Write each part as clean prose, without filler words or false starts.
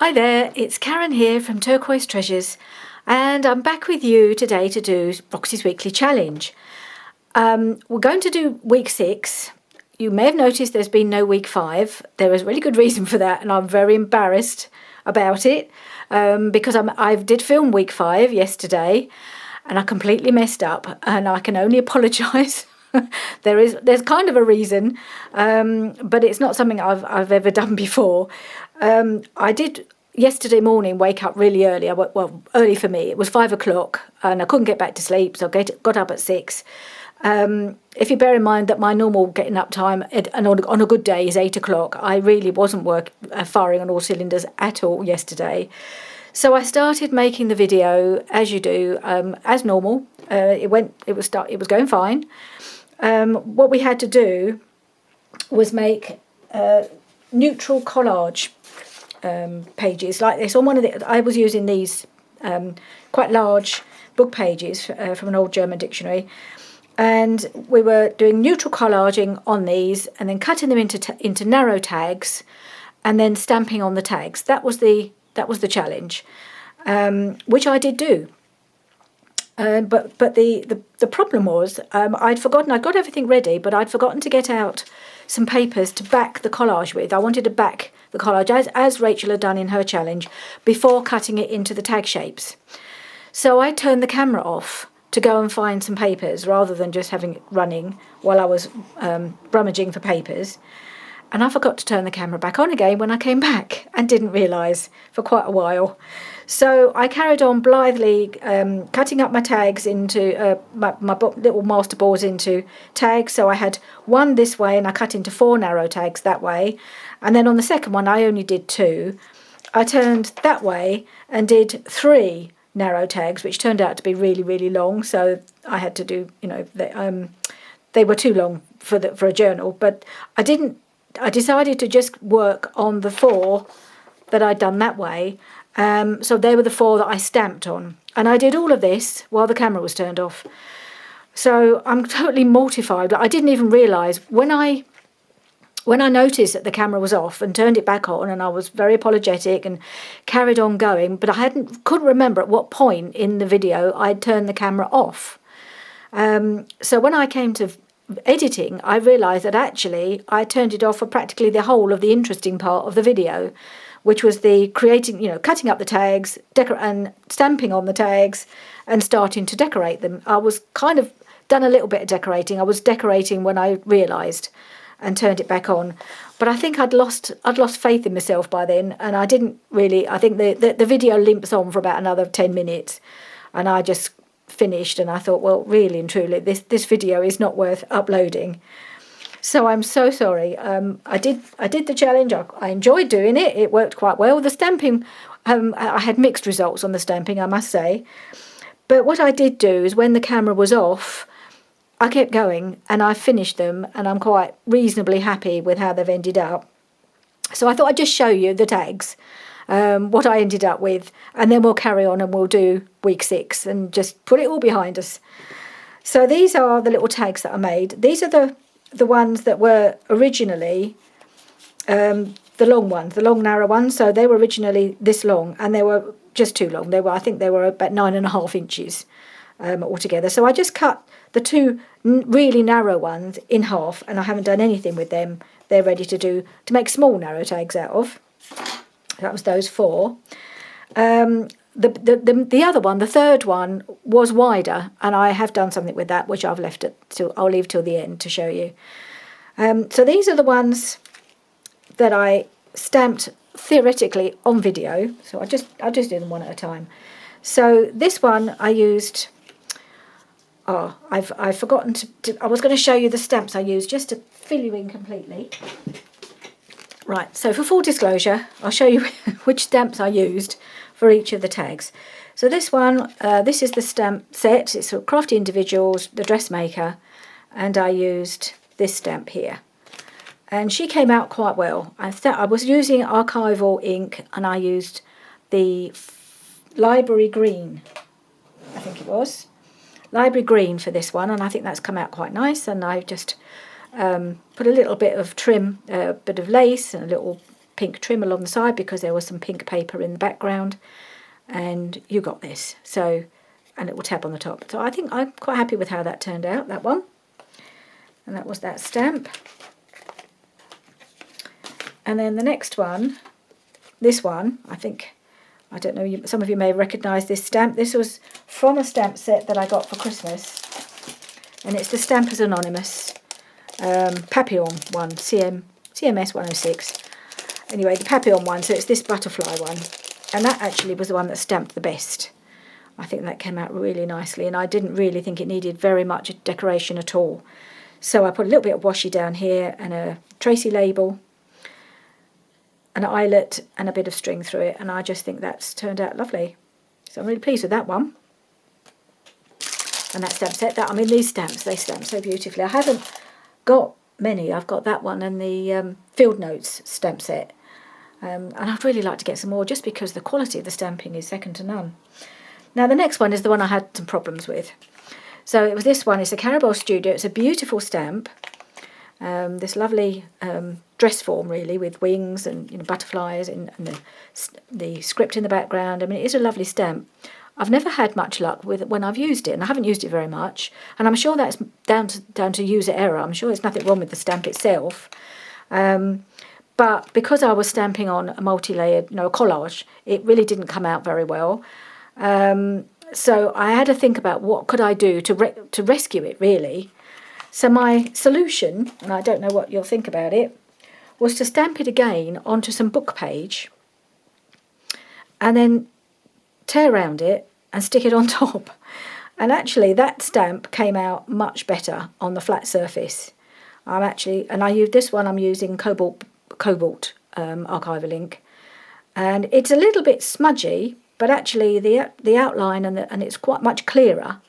Hi there, it's Karen here from Turquoise Treasures, and I'm back with you today to do Roxy's Weekly Challenge. We're going to do week 6. You may have noticed there's been no week 5. There is a really good reason for that, and I'm very embarrassed about it because I did film week 5 yesterday, and I completely messed up, and I can only apologise. There's kind of a reason, but it's not something I've ever done before. I did yesterday morning wake up really early. Early for me. It was 5 o'clock, and I couldn't get back to sleep, so I got up at 6. If you bear in mind that my normal getting up time on a good day is 8 o'clock, I really wasn't firing on all cylinders at all yesterday. So I started making the video as you do, as normal. It was going fine. What we had to do was make neutral collage pages like this. I was using these quite large book pages from an old German dictionary, and we were doing neutral collaging on these and then cutting them into narrow tags and then stamping on the tags. That was the challenge, which I did do. But the problem was I'd forgotten. I'd got everything ready, but I'd forgotten to get out some papers to back the collage with. I wanted to back the collage as Rachel had done in her challenge before cutting it into the tag shapes. So I turned the camera off to go and find some papers rather than just having it running while I was rummaging for papers. And I forgot to turn the camera back on again when I came back and didn't realise for quite a while. So I carried on blithely cutting up my tags into my little master boards into tags. So I had one this way and I cut into 4 narrow tags that way. And then on the second one, I only did 2. I turned that way and did 3 narrow tags, which turned out to be really, really long. So I had to do, they were too long for a journal. But I decided to just work on the 4 that I'd done that way. So they were the 4 that I stamped on. And I did all of this while the camera was turned off. So I'm totally mortified. But I didn't even realise when I noticed that the camera was off and turned it back on, and I was very apologetic and carried on going, but couldn't remember at what point in the video I'd turned the camera off. So when I came to editing, I realised that actually I turned it off for practically the whole of the interesting part of the video, which was the cutting up the tags, and stamping on the tags and starting to decorate them. I was kind of done a little bit of decorating. I was decorating when I realised and turned it back on. But I think I'd lost faith in myself by then, and I didn't really. I think the video limps on for about another 10 minutes, and I just finished, and I thought, well, really and truly, this video is not worth uploading. So I'm so sorry. I did the challenge. I enjoyed doing it. It worked quite well. The stamping, I had mixed results on the stamping, I must say. But what I did do is when the camera was off, I kept going and I finished them, and I'm quite reasonably happy with how they've ended up. So I thought I'd just show you the tags, what I ended up with, and then we'll carry on and we'll do week 6 and just put it all behind us. So these are the little tags that I made. These are the ones that were originally the long ones, the long narrow ones. So they were originally this long, and they were just too long. I think they were about 9.5 inches altogether. So I just cut the 2 really narrow ones in half, and I haven't done anything with them. They're ready to make small narrow tags out of. That was those 4. The other one, the third one, was wider, and I have done something with that, which I'll leave till the end to show you. So these are the ones that I stamped theoretically on video. So I just do them one at a time. So this one I used. Oh, I've forgotten I was going to show you the stamps I used just to fill you in completely. Right, so for full disclosure, I'll show you which stamps I used for each of the tags. So this one, this is the stamp set. It's for Crafty Individuals, the dressmaker, and I used this stamp here. And she came out quite well. I was using archival ink, and I used the Library Green, I think it was. Library Green for this one, and I think that's come out quite nice. And I just put a little bit of trim, a bit of lace and a little pink trim along the side because there was some pink paper in the background, and you got this. So, and it will tab on the top. So I think I'm quite happy with how that turned out, that one. And that was that stamp. And then the next one, this one, I don't know, some of you may recognise this stamp. This was from a stamp set that I got for Christmas. And it's the Stampers Anonymous Papillon one, CMS 106. Anyway, the Papillon one, so it's this butterfly one. And that actually was the one that stamped the best. I think that came out really nicely, and I didn't really think it needed very much decoration at all. So I put a little bit of washi down here and a Tracy label, an eyelet and a bit of string through it, and I just think that's turned out lovely. So I'm really pleased with that one. And that stamp set, these stamps, they stamp so beautifully. I haven't got many. I've got that one and the Field Notes stamp set. And I'd really like to get some more just because the quality of the stamping is second to none. Now the next one is the one I had some problems with. So it was this one. It's a Carabel Studio. It's a beautiful stamp. This lovely dress form really, with wings and butterflies and the script in the background. I mean, it is a lovely stamp. I've never had much luck with it when I've used it, and I haven't used it very much. And I'm sure that's down to user error. I'm sure there's nothing wrong with the stamp itself. But because I was stamping on a multi-layered, a collage, it really didn't come out very well. So I had to think about what could I do to rescue it, really. So my solution, and I don't know what you'll think about it, was to stamp it again onto some book page and then tear around it and stick it on top. And actually that stamp came out much better on the flat surface. And I use this one, I'm using Cobalt archival ink, and it's a little bit smudgy, but actually the outline and it's quite much clearer.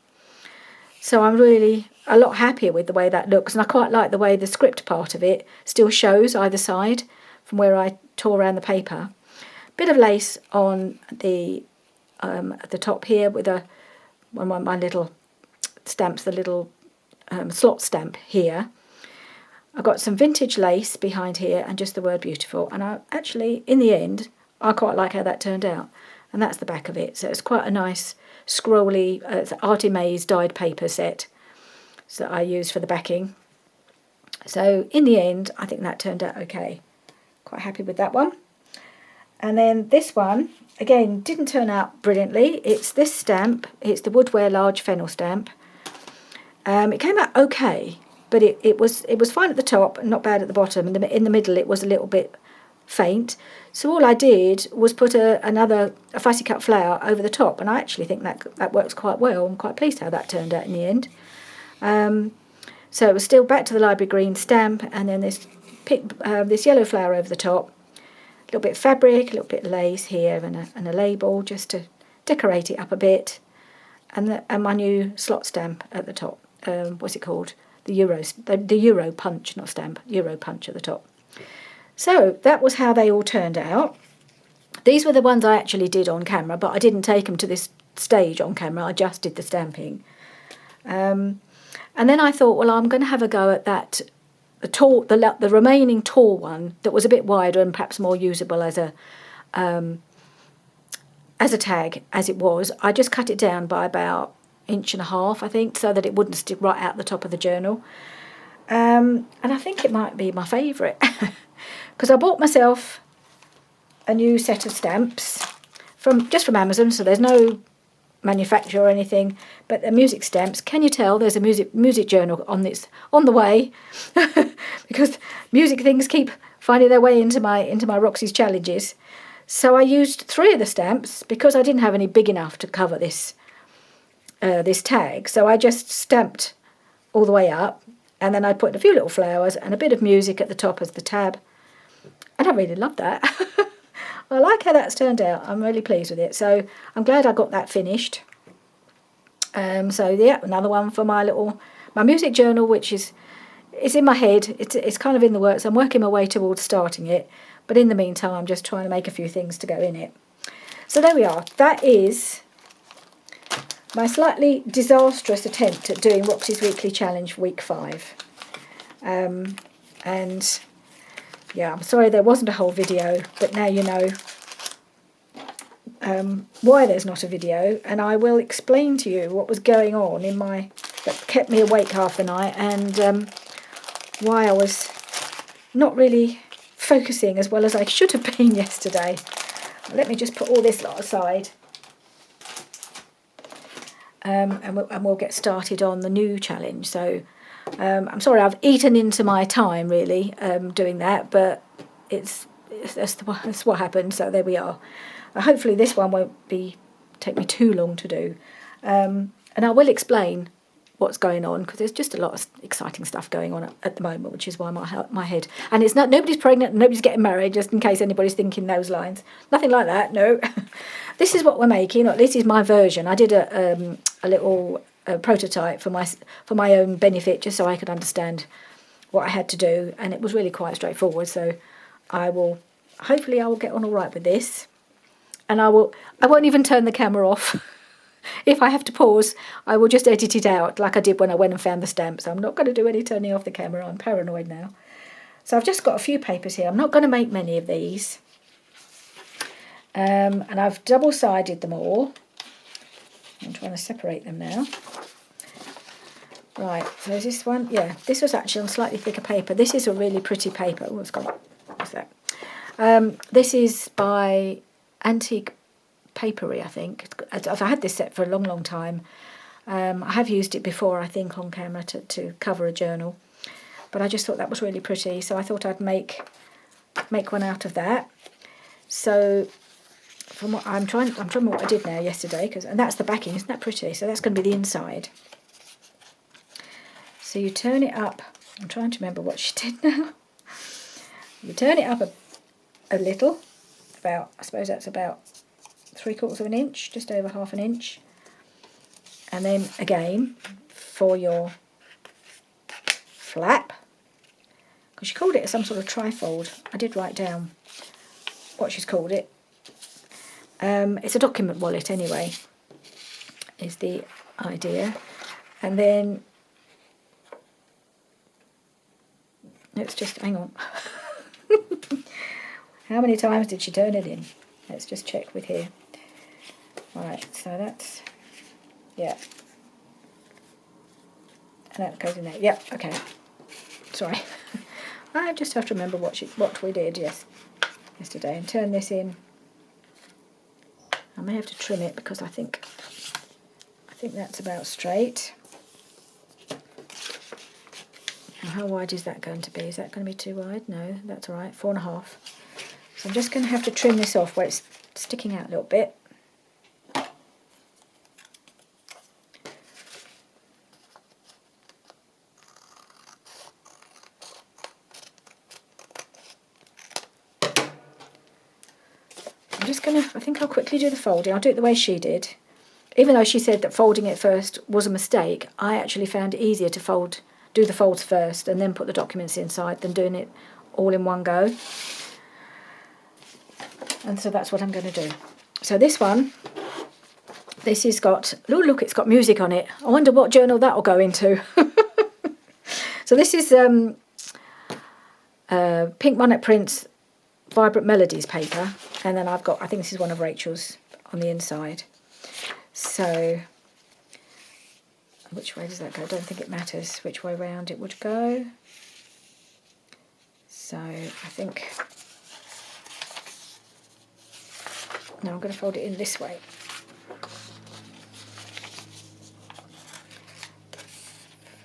So I'm really a lot happier with the way that looks, and I quite like the way the script part of it still shows either side from where I tore around the paper. Bit of lace on the at the top here with one of my little stamps, the little slot stamp here. I've got some vintage lace behind here and just the word beautiful. And I actually, in the end, I quite like how that turned out. And that's the back of it. So it's quite a nice scrolly it's Artie Mays dyed paper set that I use for the backing. So in the end, I think that turned out okay. Quite happy with that one. And then this one, again, didn't turn out brilliantly. It's this stamp. It's the Woodware Large Fennel stamp. It came out okay. But it was fine at the top and not bad at the bottom. And in the middle, it was a little bit faint. So all I did was put a fussy cut flower over the top. And I actually think that works quite well. I'm quite pleased how that turned out in the end. So it was still back to the library green stamp. And then this yellow flower over the top. A little bit of fabric, a little bit of lace here and a label just to decorate it up a bit. And my new slot stamp at the top. What's it called? The Euro punch, not stamp, Euro punch at the top. So that was how they all turned out. These were the ones I actually did on camera, but I didn't take them to this stage on camera. I just did the stamping. And then I thought, well, I'm going to have a go at the remaining tall one that was a bit wider and perhaps more usable as a tag as it was. I just cut it down by about 1.5 inches, I think, so that it wouldn't stick right out the top of the journal. And I think it might be my favourite because I bought myself a new set of stamps just from Amazon, so there's no manufacturer or anything, but they're music stamps. Can you tell there's a music journal on the way? Because music things keep finding their way into my Roxy's challenges. So I used 3 of the stamps because I didn't have any big enough to cover this tag. So I just stamped all the way up, and then I put a few little flowers and a bit of music at the top as the tab. And I really love that. I like how that's turned out. I'm really pleased with it. So I'm glad I got that finished. So yeah, another one for my music journal, which is in my head. It's kind of in the works. I'm working my way towards starting it. But in the meantime, I'm just trying to make a few things to go in it. So there we are. That is my slightly disastrous attempt at doing Roxy's Weekly Challenge for week 5. And yeah, I'm sorry there wasn't a whole video, but now you know why there's not a video, and I will explain to you what was going on in that kept me awake half the night, and why I was not really focusing as well as I should have been yesterday. Let me just put all this lot aside, and we'll get started on the new challenge. So I'm sorry I've eaten into my time really doing that, but that's what happened. So there we are. Hopefully this one won't take me too long to do, and I will explain what's going on, because there's just a lot of exciting stuff going on at the moment, which is why my head, and it's not, nobody's pregnant, nobody's getting married, just in case anybody's thinking those lines, nothing like that, no. This is what we're making, or this is my version. I did a little prototype for my own benefit, just so I could understand what I had to do, and it was really quite straightforward. So hopefully I will get on all right with this, and I won't even turn the camera off. If I have to pause, I will just edit it out like I did when I went and found the stamps. I'm not going to do any turning off the camera. I'm paranoid now. So I've just got a few papers here. I'm not going to make many of these. And I've double-sided them all. I'm trying to separate them now. Right, so is this one? Yeah, this was actually on slightly thicker paper. This is a really pretty paper. Oh, it's gone. What's that? This is by Antique Papery, I think. I've had this set for a long, long time. I have used it before, I think, on camera to cover a journal, but I just thought that was really pretty, so I thought I'd make one out of that. So from what I'm trying what I did now yesterday, and that's the backing. Isn't that pretty? So that's going to be the inside. So you turn it up. I'm trying to remember what she did now. You turn it up a little, I suppose that's about 3/4 of an inch, just over half an inch, and then again for your flap, because she called it some sort of trifold. I did write down what she's called it. It's a document wallet anyway, is the idea. And then let's just hang on. How many times did she turn it in? Let's just check with here. Right, so that's, yeah. And that goes in there. Yep, okay. Sorry. I just have to remember what we did yesterday, and turn this in. I may have to trim it because I think that's about straight. Now, how wide is that going to be? Is that going to be too wide? No, that's all right. 4.5. So I'm just going to have to trim this off where it's sticking out a little bit. I think I'll quickly do the folding. I'll do it the way she did. Even though she said that folding it first was a mistake, I actually found it easier to do the folds first and then put the documents inside than doing it all in one go. And so that's what I'm going to do. So this has got, look, it's got music on it. I wonder what journal that'll go into. So this is Pink Monet Prints Vibrant Melodies paper, and then I think this is one of Rachel's on the inside. So which way does that go? I don't think it matters which way round it would go. So I think, now I'm going to fold it in this way.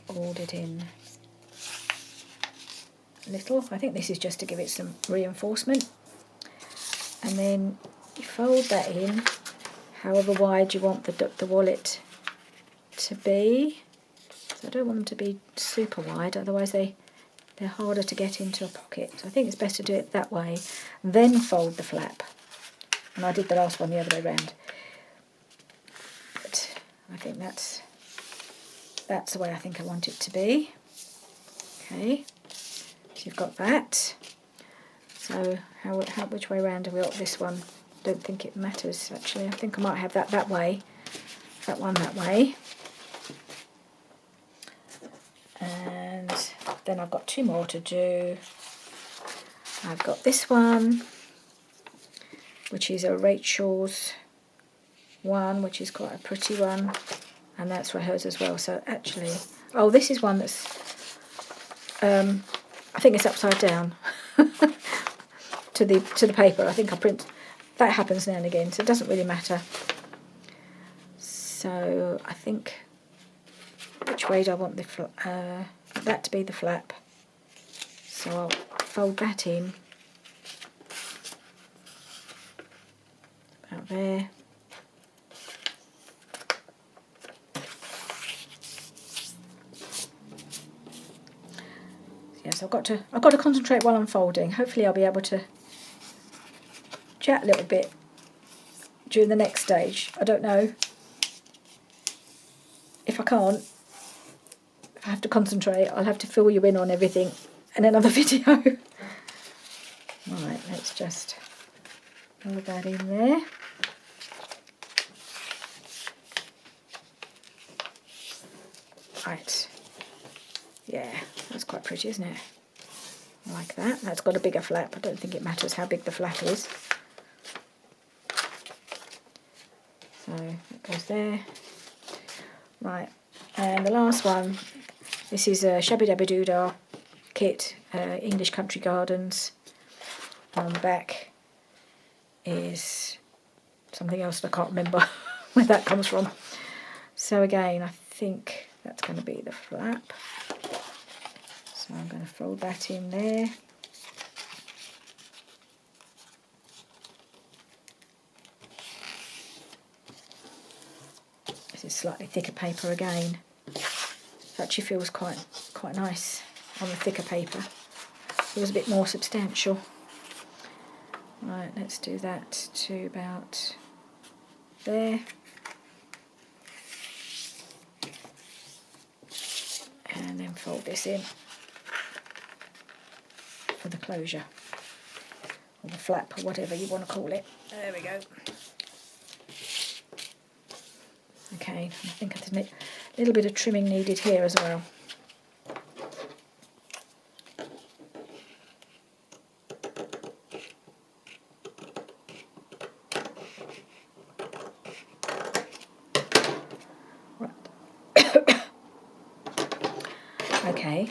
Fold it in a little. I think this is just to give it some reinforcement. And then you fold that in however wide you want the wallet to be. So I don't want them to be super wide, otherwise they're harder to get into a pocket. So I think it's best to do it that way, then fold the flap. And I did the last one the other way around. But I think that's the way I think I want it to be. Okay, so you've got that. So which way around do we want this one? Don't think it matters actually. I think I might have that way, that one that way. And then I've got two more to do. I've got this one, which is a Rachel's one, which is quite a pretty one, and that's for hers as well. So actually, oh, this is one that's, I think it's upside down to the paper. I think I print, that happens now and again, so it doesn't really matter. So I think, which way do I want that to be the flap? So I'll fold that in about there. Yes, I've got to concentrate while I'm folding. Hopefully I'll be able to chat a little bit during the next stage. I don't know. If I can't, if I have to concentrate, I'll have to fill you in on everything in another video. Right, let's just fold that in there. Right. Yeah, that's quite pretty, isn't it? I like that. That's got a bigger flap. I don't think it matters how big the flap is. So that goes there. Right, and the last one, this is a Shabby Dabby Doodah kit, English Country Gardens. On the back is something else that I can't remember where that comes from. So again, I think that's going to be the flap. So I'm going to fold that in there. This is slightly thicker paper again. It actually feels quite nice on the thicker paper. It was a bit more substantial. Right, let's do that to about there. And then fold this in for the closure, or the flap, or whatever you want to call it. There we go. Okay, I think there's a little bit of trimming needed here as well. Okay,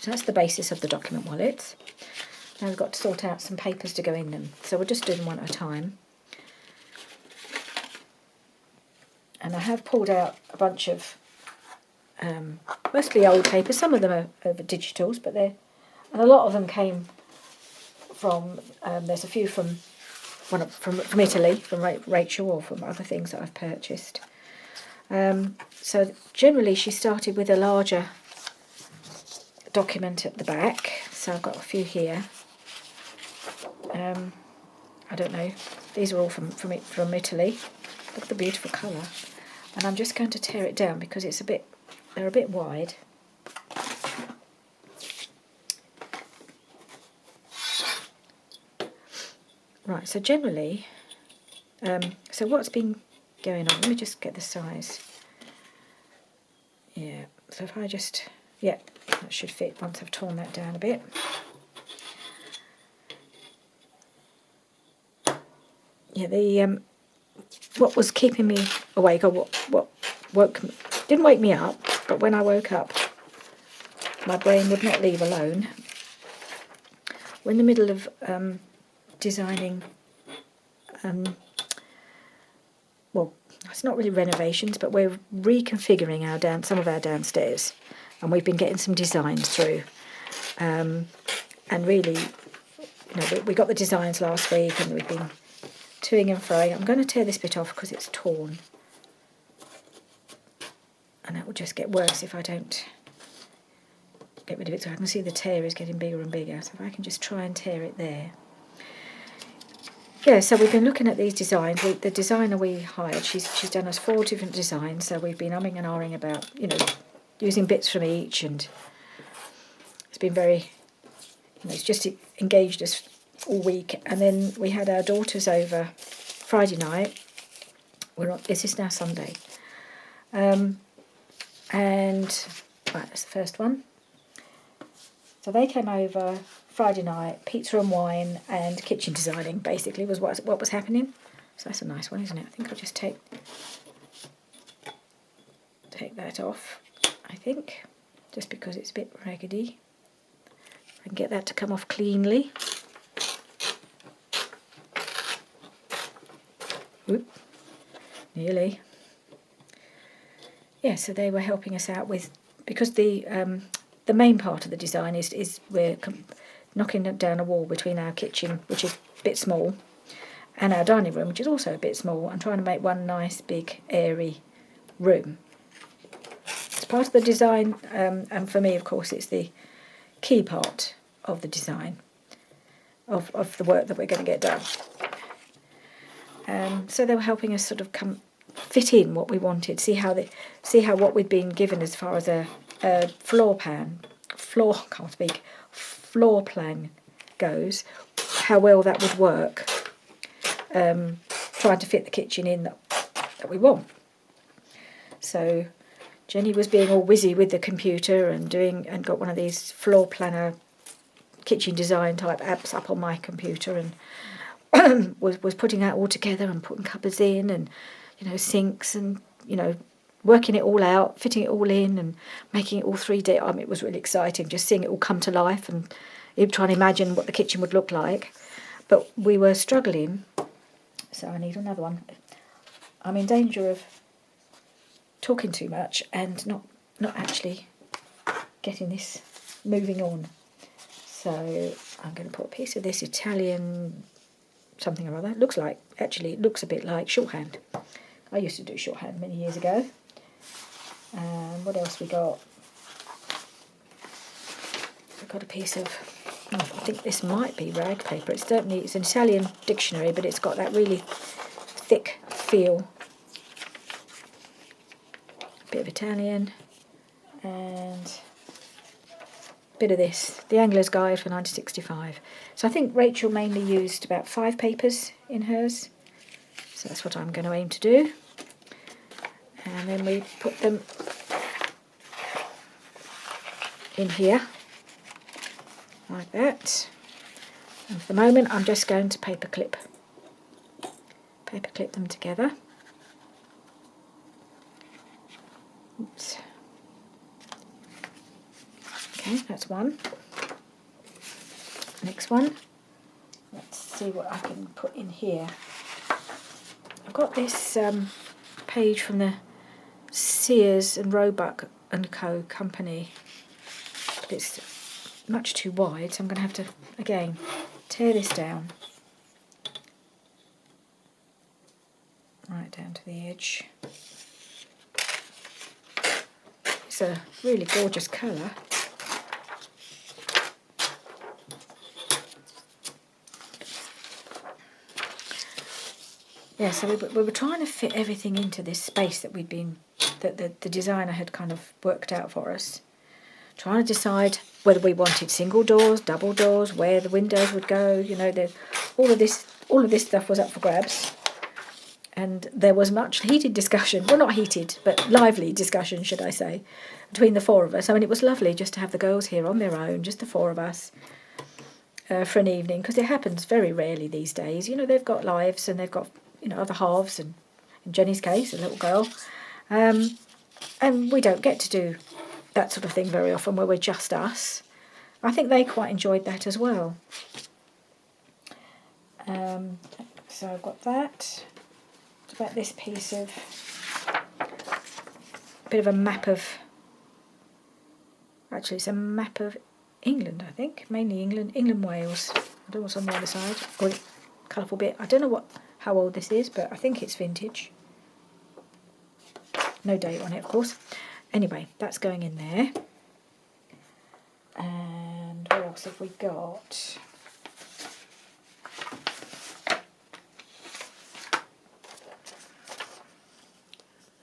so that's the basis of the document wallet. Now we've got to sort out some papers to go in them, so we'll just do them one at a time. And I have pulled out a bunch of mostly old papers. Some of them are digitals, but and a lot of them came from, there's a few from Italy, from Rachel, or from other things that I've purchased. So generally she started with a larger document at the back, so I've got a few here. I don't know, these are all from Italy. Look at the beautiful colour. And I'm just going to tear it down because they're a bit wide. Right, so generally, so what's been going on, let me just get the size. Yeah, so if I just, yeah, that should fit once I've torn that down a bit. Yeah, what was keeping me awake, or what didn't wake me up, but when I woke up, my brain would not leave alone. We're in the middle of designing, well, it's not really renovations, but we're reconfiguring some of our downstairs, and we've been getting some designs through. And really, we got the designs last week, and we've been toing and froing. I'm going to tear this bit off because it's torn, and that will just get worse if I don't get rid of it. So I can see the tear is getting bigger and bigger, so if I can just try and tear it there. Yeah, so we've been looking at these designs. The designer we hired, she's done us 4 different designs, so we've been umming and ahhing about, using bits from each, and it's been very, it's just engaged us all week. And then we had our daughters over Friday night. This is now Sunday. And, right, that's the first one. So they came over Friday night, pizza and wine and kitchen designing basically was what was happening. So that's a nice one, isn't it? I think I'll just take that off, I think, just because it's a bit raggedy. I can get that to come off cleanly. Oop, nearly. Yeah, so they were helping us out with, because the main part of the design is we're knocking down a wall between our kitchen, which is a bit small, and our dining room, which is also a bit small, and trying to make one nice big airy room. It's part of the design, and for me, of course, it's the key part of the design of the work that we're going to get done. So they were helping us sort of fit in what we wanted, see how what we'd been given as far as a floor plan goes, how well that would work, trying to fit the kitchen in that we want. So Jenny was being all whizzy with the computer and got one of these floor planner kitchen design type apps up on my computer, and was putting that all together and putting cupboards in and sinks and working it all out, fitting it all in and making it all 3D. I mean, it was really exciting just seeing it all come to life and trying to imagine what the kitchen would look like. But we were struggling, so I need another one. I'm in danger of talking too much and not actually getting this moving on. So I'm going to put a piece of this Italian something or other. It looks a bit like shorthand. I used to do shorthand many years ago. And what else we got? We've got a piece of, I think this might be rag paper. It's an Italian dictionary, but it's got that really thick feel. A bit of Italian and a bit of this, the Angler's Guide for 1965. So I think Rachel mainly used about 5 papers in hers. So that's what I'm going to aim to do. And then we put them in here, like that. And for the moment I'm just going to paperclip them together. Oops. Okay, that's one. Next one. Let's see what I can put in here. I've got this page from the Sears and Roebuck and Co. company, but it's much too wide, so I'm going to have to, again, tear this down. Right down to the edge. It's a really gorgeous colour. Yeah, so we were trying to fit everything into this space that the designer had kind of worked out for us. Trying to decide whether we wanted single doors, double doors, where the windows would go. All of this stuff was up for grabs, and there was much heated discussion. Well, not heated, but lively discussion, should I say, between the 4 of us. I mean, it was lovely just to have the girls here on their own, just the 4 of us, for an evening, because it happens very rarely these days. They've got lives and they've got other halves, and in Jenny's case, a little girl, and we don't get to do that sort of thing very often where we're just us. I think they quite enjoyed that as well. So I've got that. It's about this piece of bit of a map of. Actually, it's a map of England, I think, mainly England, Wales. I don't know what's on the other side, or the colourful bit. I don't know how old this is, but I think it's vintage. No date on it, of course. Anyway, that's going in there. And what else have we got?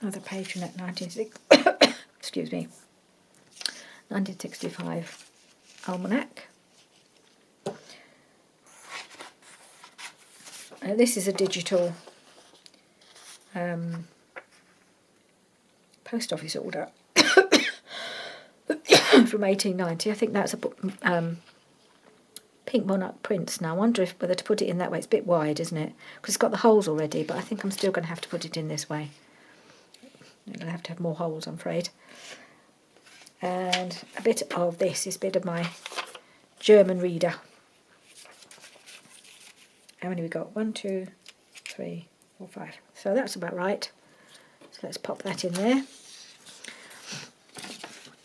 Another page from that 1965 almanac. This is a digital post office order from 1890. I think that's Pink Monarch prints. Now I wonder whether to put it in that way. It's a bit wide, isn't it? Because it's got the holes already, but I think I'm still going to have to put it in this way. It'll have to have more holes, I'm afraid. And a bit of this is a bit of my German reader. How many we got? 1, 2, 3, 4, 5. So that's about right. So let's pop that in there.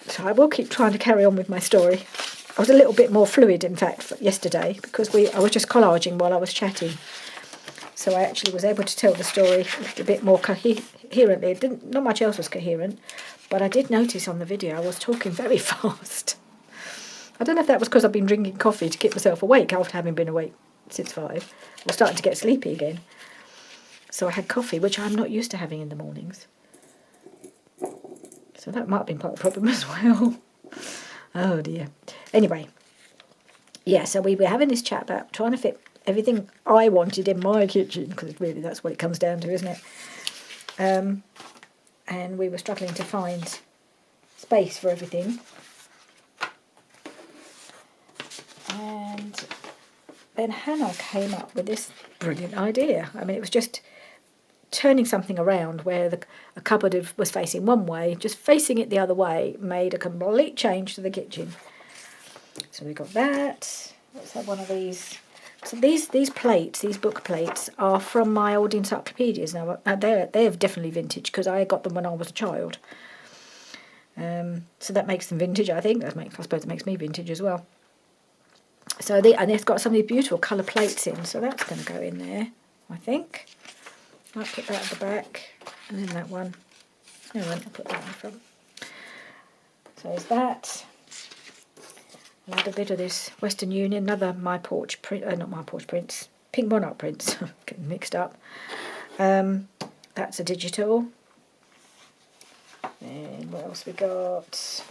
So I will keep trying to carry on with my story. I was a little bit more fluid, in fact, yesterday because I was just collaging while I was chatting. So I actually was able to tell the story a bit more coherently. Not much else was coherent, but I did notice on the video I was talking very fast. I don't know if that was because I've been drinking coffee to keep myself awake after having been awake since 5. I was starting to get sleepy again. So I had coffee, which I'm not used to having in the mornings. So that might have been part of the problem as well. Oh dear. Anyway, yeah, so we were having this chat about trying to fit everything I wanted in my kitchen, because really that's what it comes down to, isn't it? And we were struggling to find space for everything. And then Hannah came up with this brilliant idea. I mean, it was just turning something around where a cupboard was facing one way, just facing it the other way made a complete change to the kitchen. So we got that. Let's have one of these. So these plates, these book plates, are from my old encyclopedias. Now they're definitely vintage because I got them when I was a child. So that makes them vintage, I think. I suppose it makes me vintage as well. So and it's got some of these beautiful colour plates in, so that's going to go in there, I think. Might put that at the back, and then that one. No, I'll put that in front. So there's that. I'll add a bit of this Western Union, another My Porch print, not My Porch prints, Pink Monarch prints, getting mixed up. That's a digital. And what else we got?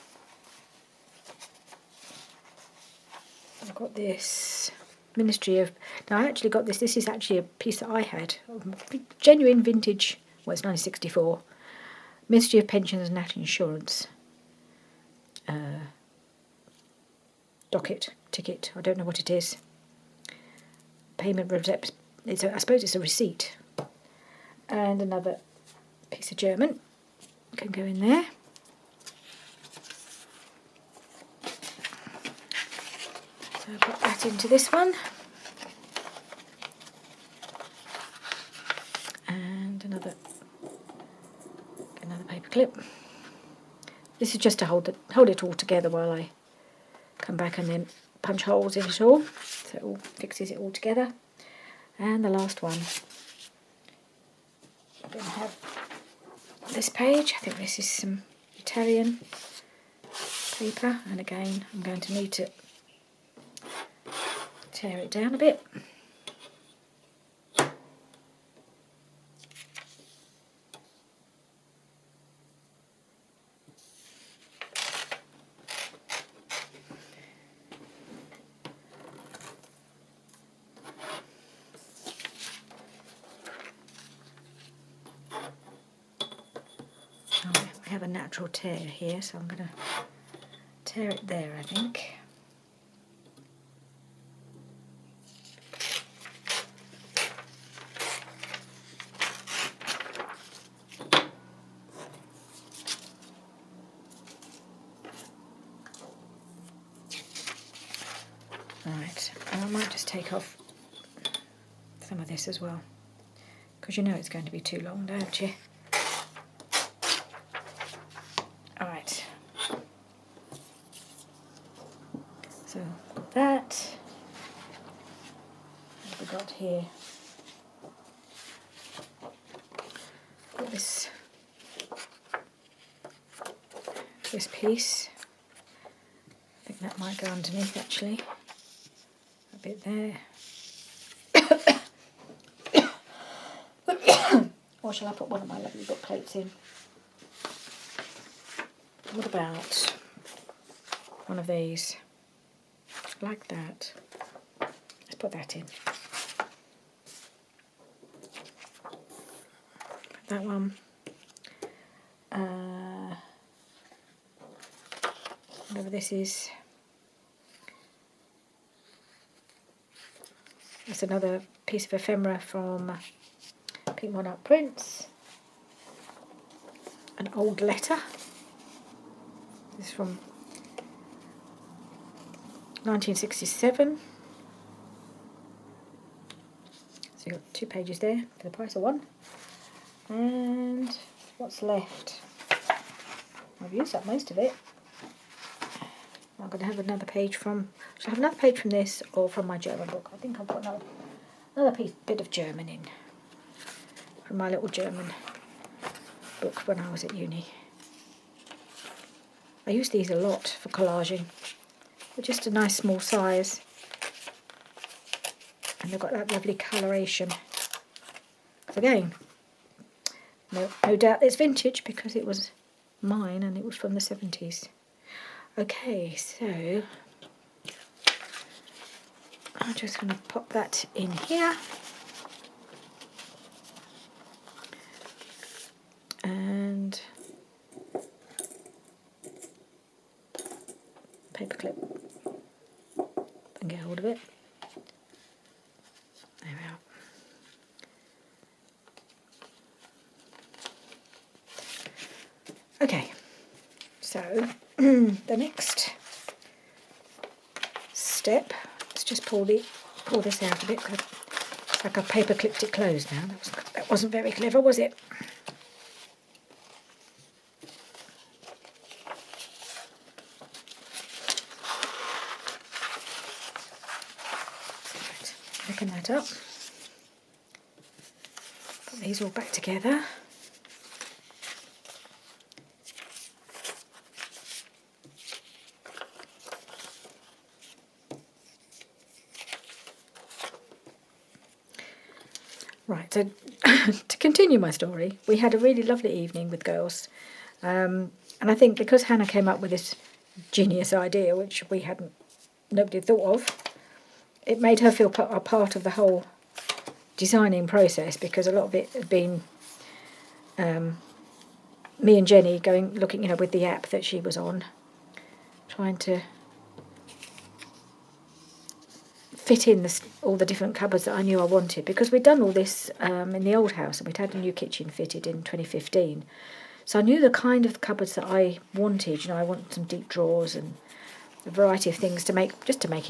I've got this Ministry of... Now I actually got this. This is actually a piece that I had. Genuine vintage. Well, it's 1964. Ministry of Pensions and National Insurance. Docket, ticket. I don't know what it is. Payment receipt. I suppose it's a receipt. And another piece of German. Can go in there. So I'll put that into this one. And another paper clip. This is just to hold it all together while I come back and then punch holes in it all. So it all fixes it all together. And the last one. I'm going to have this page. I think this is some Italian paper. And again, I'm going to need to tear it down a bit. I have a natural tear here, so I'm going to tear it there, I think. Right, and I might just take off some of this as well, because you know it's going to be too long, don't you? Alright, so that, what have we got here? Got this piece. I think that might go underneath actually. A bit there. Or shall I put one of my lovely book plates in? What about one of these? Like that. Let's put that in. Put that one. Whatever this is. That's another piece of ephemera from Pink Monarch Prints. An old letter. This is from 1967. So you've got 2 pages there for the price of 1. And what's left? I've used up most of it. I'm going to have another page from... Should I have another page from this or from my German book? I think I've got another bit of German in. From my little German book when I was at uni. I use these a lot for collaging. They're just a nice small size. And they've got that lovely coloration. Again, no doubt it's vintage because it was mine and it was from the 70s. Okay, so I'm just going to pop that in here. And paperclip and get hold of it. There we are. Okay, so the next step, let's just pull this out a bit. It's like I've paper clipped it closed now. That wasn't very clever, was it? Right, open that up. Put these all back together. Right, so to continue my story, we had a really lovely evening with girls. And I think because Hannah came up with this genius idea, which nobody had thought of, it made her feel a part of the whole designing process, because a lot of it had been me and Jenny looking, with the app that she was on, trying to fit in all the different cupboards that I knew I wanted, because we'd done all this in the old house and we'd had a new kitchen fitted in 2015. So I knew the kind of cupboards that I wanted. I wanted some deep drawers and a variety of things to make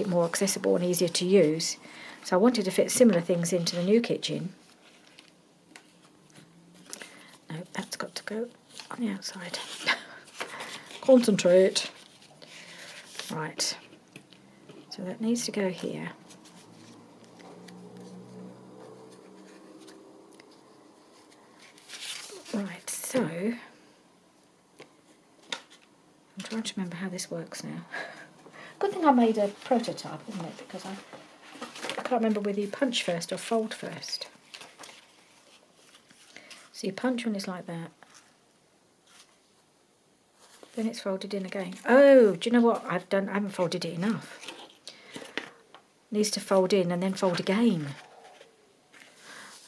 it more accessible and easier to use. So I wanted to fit similar things into the new kitchen. No, that's got to go on the outside. Concentrate. Right. So that needs to go here. Right, so I'm trying to remember how this works now. Good thing I made a prototype, isn't it? Because I can't remember whether you punch first or fold first. So you punch when it's like that. Then it's folded in again. Oh, do you know what I've done? I haven't folded it enough. Needs to fold in and then fold again.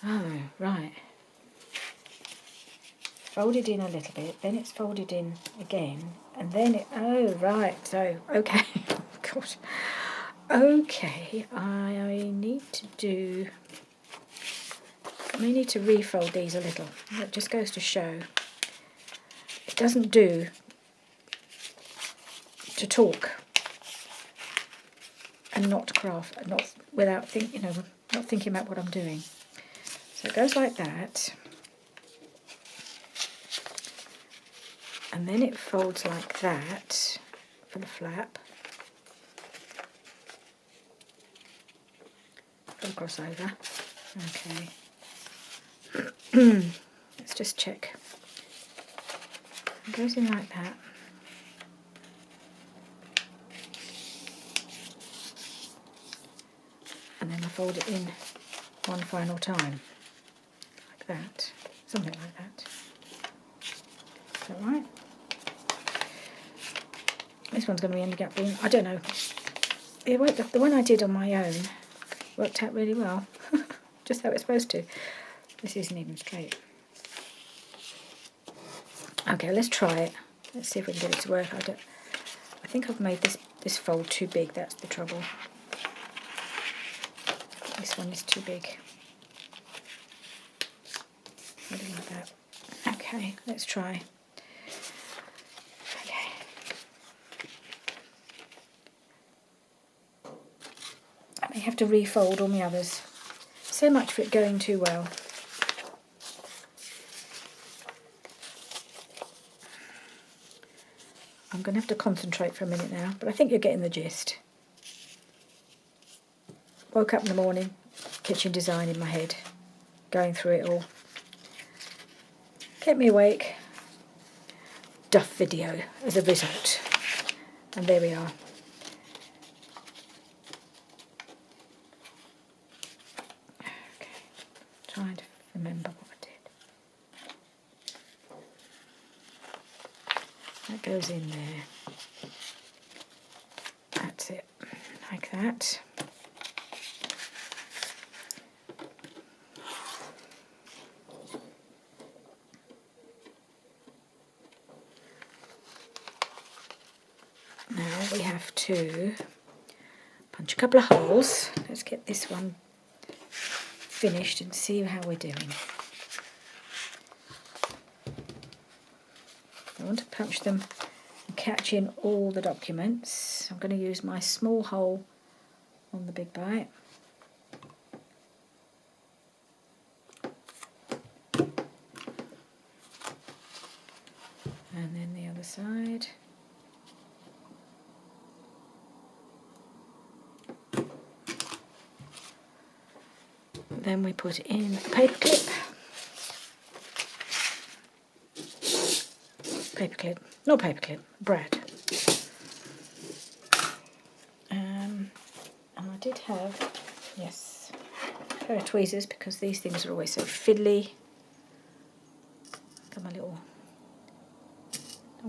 Oh, right. Folded in a little bit, then it's folded in again, and then oh, right, so, okay. God. Okay, I may need to refold these a little. That just goes to show it doesn't do to talk and not craft, not thinking about what I'm doing. So it goes like that. And then it folds like that for the flap. For the crossover. Okay. Let's just check. It goes in like that. And then I fold it in one final time. Like that. Something like that. Is that right? This one's going to be ending up being, I don't know. The one I did on my own worked out really well. Just how it's supposed to. This isn't even straight. Okay, let's try it. Let's see if we can get it to work. I think I've made this fold too big. That's the trouble. This this one is too big. I don't like that. Okay, let's try. Okay. I may have to refold all my others. So much for it going too well. I'm going to have to concentrate for a minute now, but I think you're getting the gist. Woke up in the morning, kitchen design in my head, going through it all. Kept me awake. Duff video as a result. And there we are. Okay, trying to remember what I did. That goes in there. That's it, like that. Now we have to punch a couple of holes. Let's get this one finished and see how we're doing. I want to punch them and catch in all the documents. I'm going to use my small hole on the big bite. And then the other side. Then we put in a paper clip. Not paper clip, brad. And I did have, yes, a pair of tweezers because these things are always so fiddly. Got my little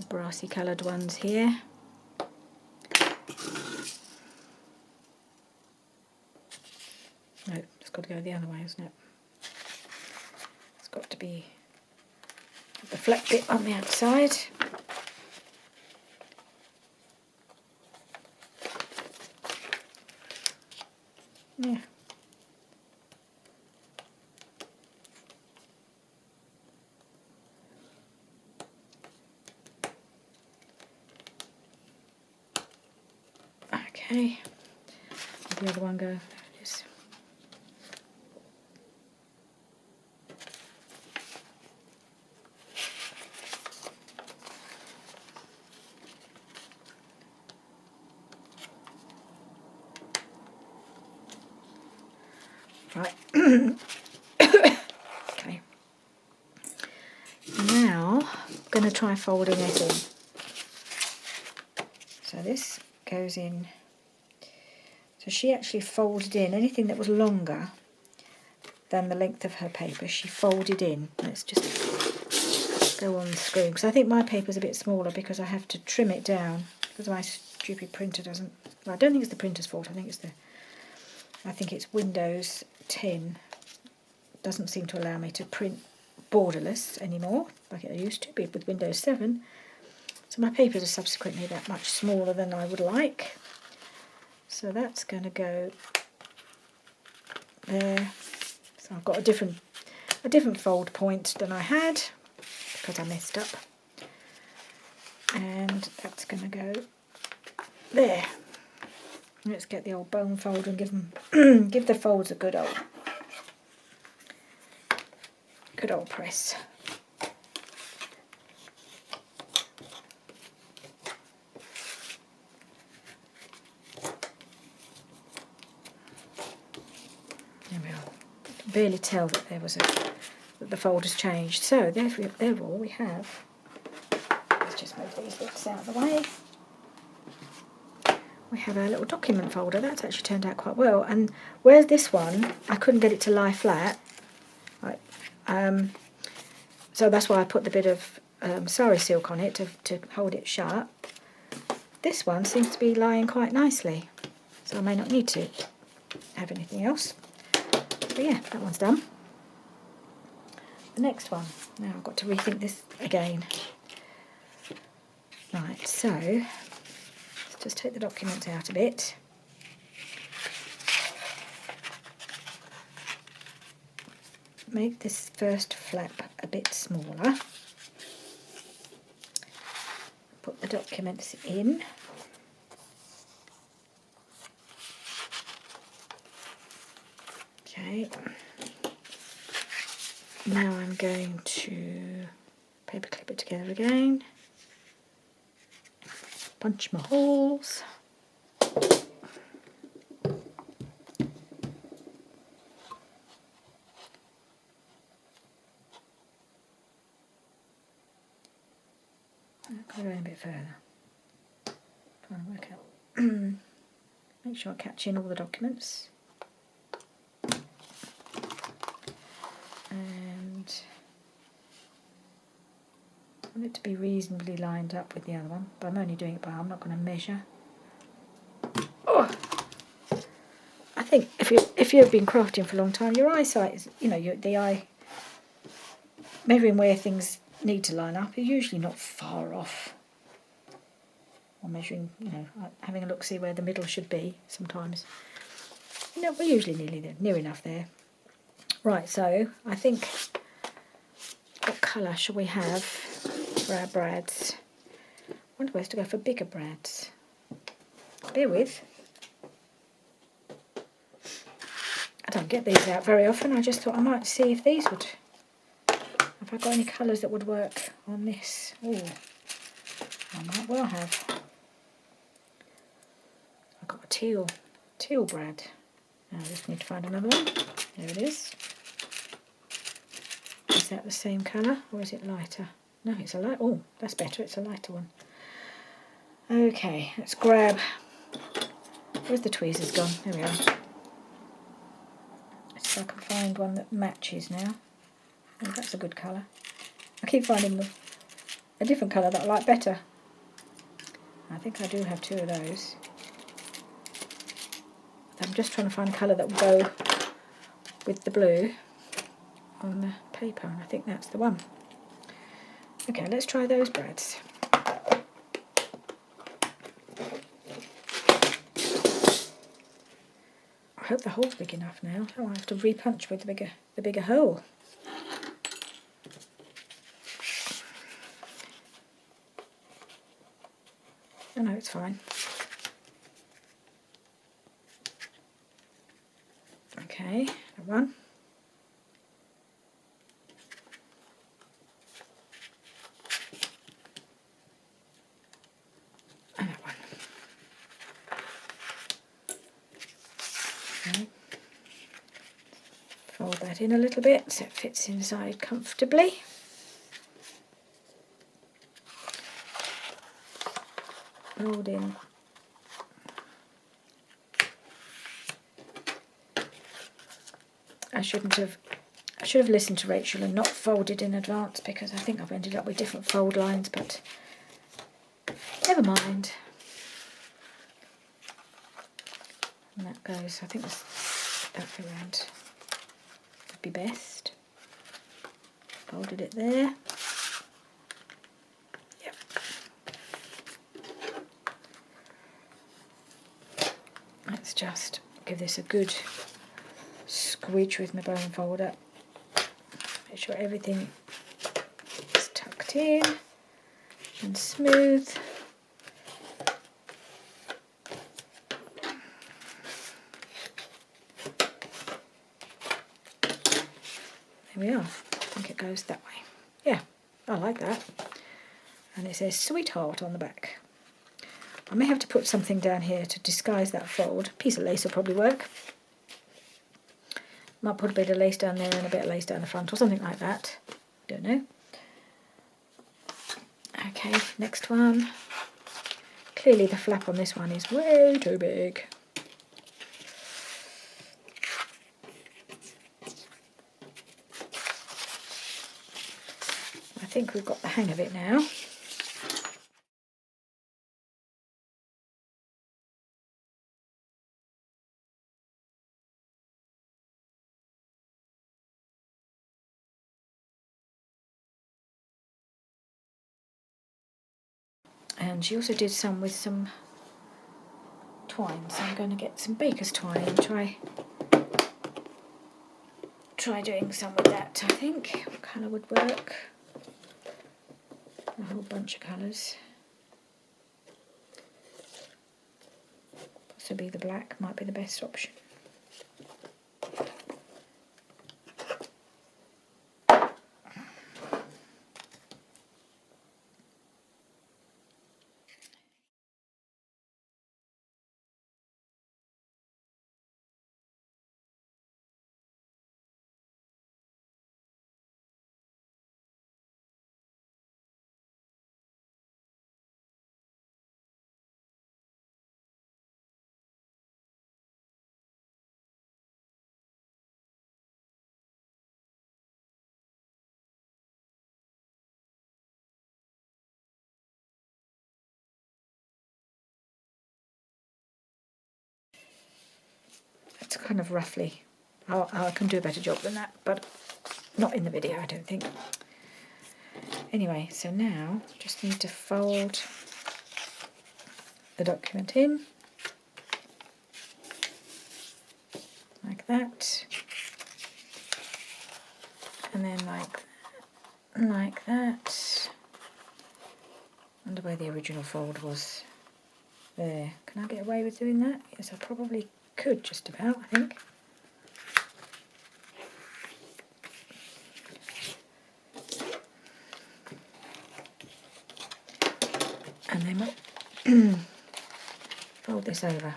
brassy coloured ones here. No, it's got to go the other way, isn't it? It's got to be the flat bit on the outside. Yeah. Okay. Where'd the other one go? Yes. Right. Okay. Now I'm going to try folding it in. So this goes in. So she actually folded in anything that was longer than the length of her paper. She folded in. Let's just go on the screen because I think my paper's a bit smaller because I have to trim it down because my stupid printer doesn't. Well, I don't think it's the printer's fault. I think it's Windows 10 doesn't seem to allow me to print borderless anymore like it used to be with Windows 7. So my papers are subsequently that much smaller than I would like. So that's going to go there. So I've got a different fold point than I had because I messed up. And that's going to go there. Let's get the old bone folder and give the folds a good old press. There we are. I can barely tell that that the fold has changed. So therefore we have. Let's just move these bits out of the way. We have our little document folder. That's actually turned out quite well. And whereas this one, I couldn't get it to lie flat. Right. So that's why I put the bit of sari silk on it to hold it shut. This one seems to be lying quite nicely. So I may not need to have anything else. But yeah, that one's done. The next one. Now I've got to rethink this again. Right, so just take the documents out a bit. make this first flap a bit smaller. Put the documents in. Okay. Now I'm going to paperclip it together again. Punch my holes. Go in a bit further. Trying to work out. Make sure I catch in all the documents. And I want it to be reasonably lined up with the other one, but I'm only doing it by eye. I'm not going to measure. Oh! I think if you've been crafting for a long time, your eyesight is, the eye measuring where things need to line up is usually not far off. Or measuring, having a look, see where the middle should be sometimes. We're usually nearly there, near enough there. Right, so I think, what colour shall we have for our brads? I wonder where to go for bigger brads. Bear with. I don't get these out very often. I just thought I might see if these would. Have I got any colours that would work on this? Oh, I might well have. I've got a teal brad. Now I just need to find another one. There it is. Is that the same colour or is it lighter? No, it's a light. Oh, that's better. It's a lighter one. Okay, let's grab. Where's the tweezers gone? There we are. Let's see if I can find one that matches now. Oh, that's a good colour. I keep finding a different colour that I like better. I think I do have two of those. I'm just trying to find a colour that will go with the blue on the paper, and I think that's the one. Okay, let's try those brads. I hope the hole's big enough now. I don't have to repunch with the bigger hole. Oh no, it's fine. Okay, that one. And that one. Okay. Fold that in a little bit so it fits inside comfortably. Rolled in. I should have listened to Rachel and not folded in advance, because I think I've ended up with different fold lines, but never mind. And that goes, I think that's around would be best. Folded it there. Yep. Let's just give this a good squidge with my bone folder. Make sure everything is tucked in and smooth. There we are. I think it goes that way. Yeah, I like that. And it says Sweetheart on the back. I may have to put something down here to disguise that fold. A piece of lace will probably work. Might put a bit of lace down there and a bit of lace down the front or something like that. Don't know. Okay, next one. Clearly the flap on this one is way too big. I think we've got the hang of it now. And she also did some with some twine, so I'm going to get some baker's twine and try try doing some with that, I think. What colour would work? A whole bunch of colours. Possibly the black might be the best option. That's kind of roughly. I can do a better job than that, but not in the video, I don't think. Anyway, so now just need to fold the document in like that, and then like that. I wonder where the original fold was. There. Can I get away with doing that? Yes, I probably could, just about, I think. And then we'll fold this over.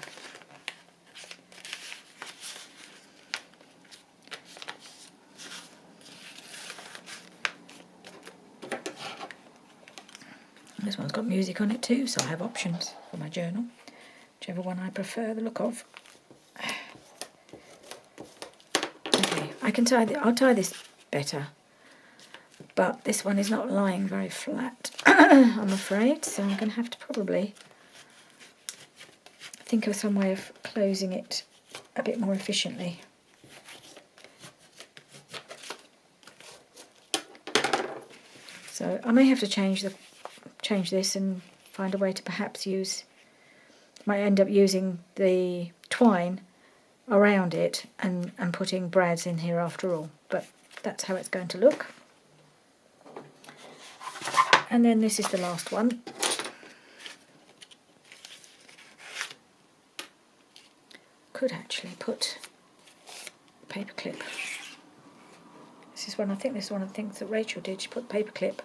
This one's got music on it too, so I have options for my journal, whichever one I prefer the look of. Okay, I can tie. I'll tie this better, but this one is not lying very flat, I'm afraid. So I'm going to have to probably think of some way of closing it a bit more efficiently. So I may have to change this and find a way to perhaps might end up using the twine around it and putting brads in here after all, but that's how it's going to look. And then this is the last one. Could actually put a paper clip. This is one, I think this is one of the things that Rachel did. She put the paper clip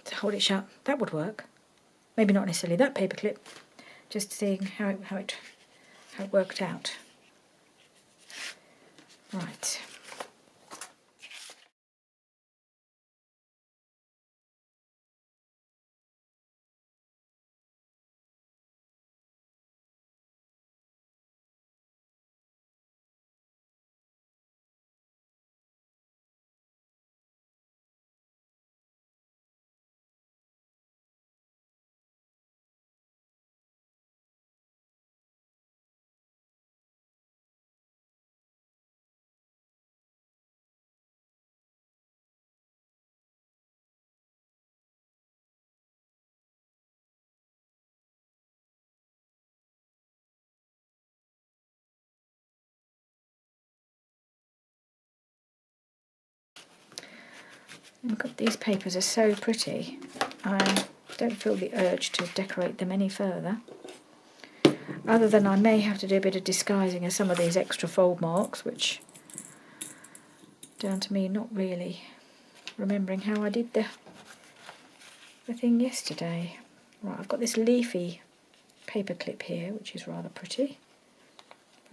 to hold it shut. That would work. Maybe not necessarily that paper clip, just seeing how it worked out. Right. And God, these papers are so pretty. I don't feel the urge to decorate them any further. Other than I may have to do a bit of disguising of some of these extra fold marks, which, down to me not really remembering how I did the thing yesterday. Right, I've got this leafy paper clip here, which is rather pretty.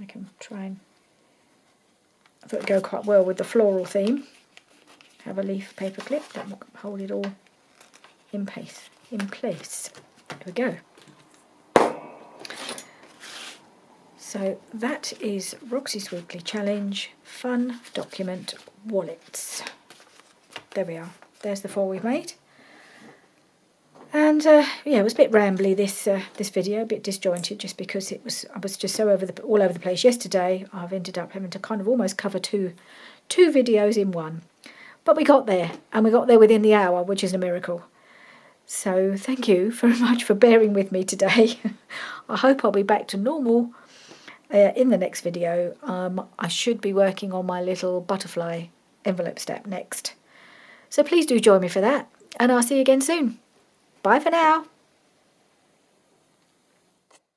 I can try and... I thought it'd go quite well with the floral theme. Have a leaf paper clip that will hold it all in place. There we go. So that is Roxy's Weekly Challenge Fun Document Wallets. There we are. There's the 4 we've made. And yeah, it was a bit rambly this video, a bit disjointed, just because I was just so all over the place yesterday. I've ended up having to kind of almost cover two videos in one. But we got there, and we got there within the hour, which is a miracle. So thank you very much for bearing with me today. I hope I'll be back to normal in the next video, I should be working on my little butterfly envelope step next. So please do join me for that, and I'll see you again soon. Bye for now.